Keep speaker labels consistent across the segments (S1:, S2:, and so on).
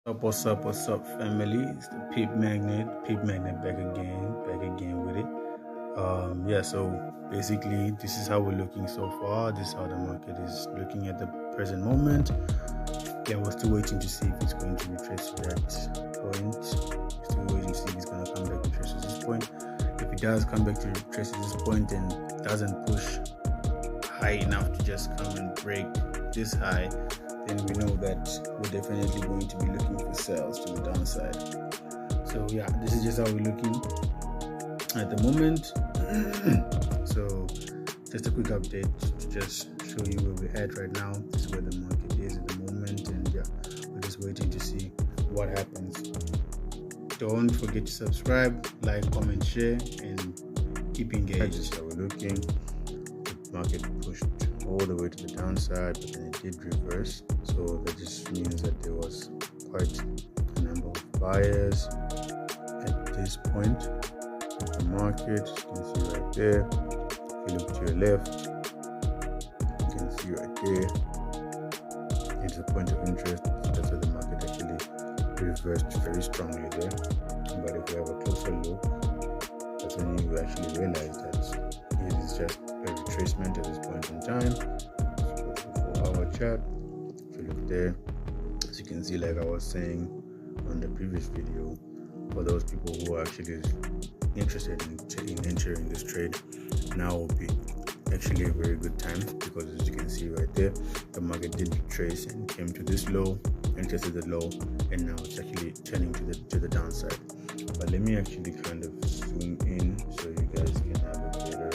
S1: What's up, family? It's the Pip Magnet back again with it. So basically, this is how we're looking so far. This is how the market is looking at the present moment. Yeah, we're still waiting to see if it's going to retrace to that point. We're still waiting to see if it's going to come back to retrace to this point. If it does come back to retrace to this point and doesn't push high enough to just come and break this high, then we know that we're definitely going to be looking for sales to the downside. So yeah, this is just how we're looking at the moment. So just a quick update to just show you where we're at right now. This is where the market is at the moment, and yeah, we're just waiting to see what happens. Don't forget to subscribe, like, comment, share, and keep engaged. This is how we're looking. The market pushed all the way to the downside, but then it did reverse. So that just means that there was quite a number of buyers at this point of the market. You can see right there. If you look to your left, you can see right there. It's a point of interest. That's where the market actually reversed very strongly there. But if you have a closer look, that's when you actually realize that it is just a retracement at this point in time. So for our chart, if you look there, as you can see, like I was saying on the previous video, for those people who are actually interested in entering this trade, now will be actually a very good time, because as you can see right there, the market did retrace and came to this low and tested the low, and now it's actually turning to the downside. But let me actually kind of zoom in so you guys can have a better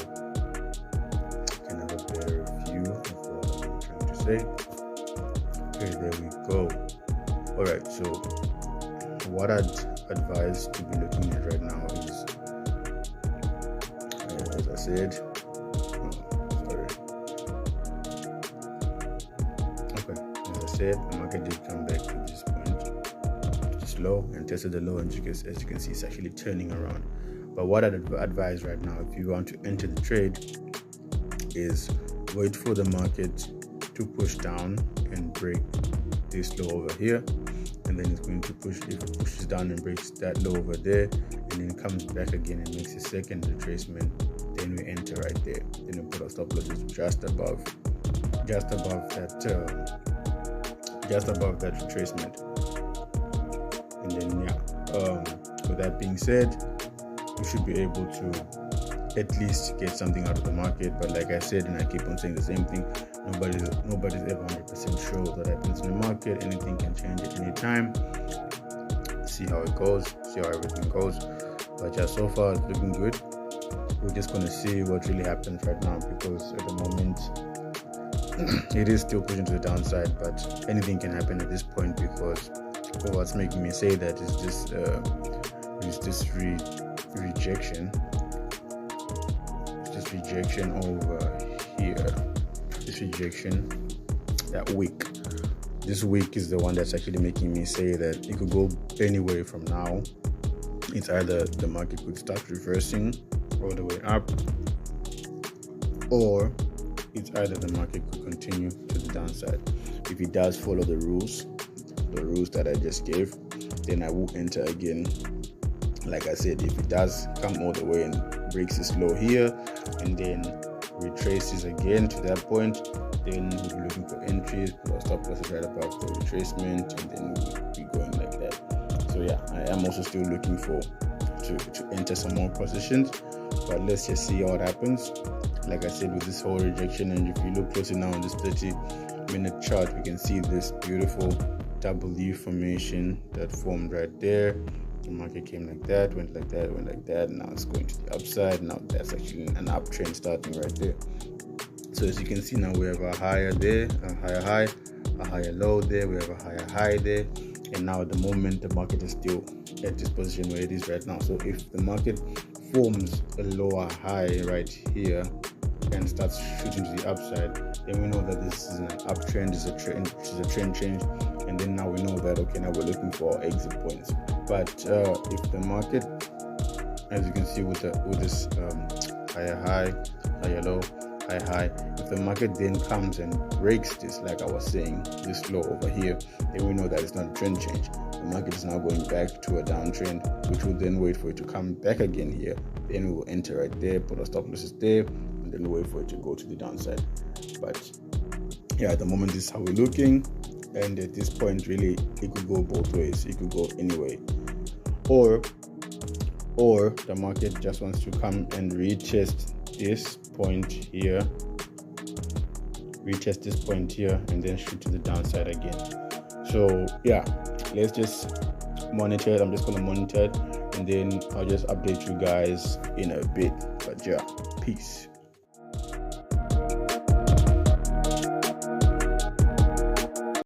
S1: view of what I'm trying to say. Okay, there we go. Alright, so what I'd advise to be looking at right now is, as I said, the market did come back to this point, this low, and tested the low, and as you can see, it's actually turning around. But what I'd advise right now, if you want to enter the trade, is wait for the market to push down and break this low over here, and then it's going to push. If it pushes down and breaks that low over there, and then comes back again and makes a second retracement, then we enter right there. Then we put our stop losses just above that retracement. And then with that being said, you should be able to at least get something out of the market. But like I said, and I keep on saying the same thing, nobody's ever 100% sure what happens in the market. Anything can change at any time. See how it goes, see how everything goes. But yeah, so far it's looking good. We're just going to see what really happens right now, because at the moment it is still pushing to the downside, but anything can happen at this point, because what's making me say that is this rejection. This rejection over here. This rejection, that wick. This wick is the one that's actually making me say that it could go anywhere from now. It's either the market could start reversing all the way up, or it's either the market could continue to the downside. If it does follow the rules that I just gave, then I will enter again. Like I said, if it does come all the way and breaks this low here and then retraces again to that point, then we'll be looking for entries, put our stop losses right above the retracement, and then we'll be going like that. So yeah, I am also still looking to enter some more positions, but let's just see what happens. Like I said, with this whole rejection, and if you look closely now on this 30-minute chart, we can see this beautiful W formation that formed right there. The market came like that, went like that, went like that. Now it's going to the upside. Now that's actually an uptrend starting right there. So as you can see, now we have a higher there, a higher high, a higher low there. We have a higher high there, and now at the moment the market is still at this position where it is right now. So if the market forms a lower high right here and starts shooting to the upside, then we know that this is an uptrend, is a trend change, and then now we know that, okay, now we're looking for our exit points. But if the market, as you can see with this higher high, higher low, high, if the market then comes and breaks this, like I was saying, this low over here, then we know that it's not a trend change. The market is now going back to a downtrend, which will then wait for it to come back again here. Then we will enter right there, put our stop losses there, and then wait for it to go to the downside. But yeah, at the moment, this is how we're looking. And at this point, really, it could go both ways. It could go anyway. Or the market just wants to come and retest this point here, and then shoot to the downside again. So yeah, let's just monitor it. I'm just going to monitor it, and then I'll just update you guys in a bit. But yeah, peace.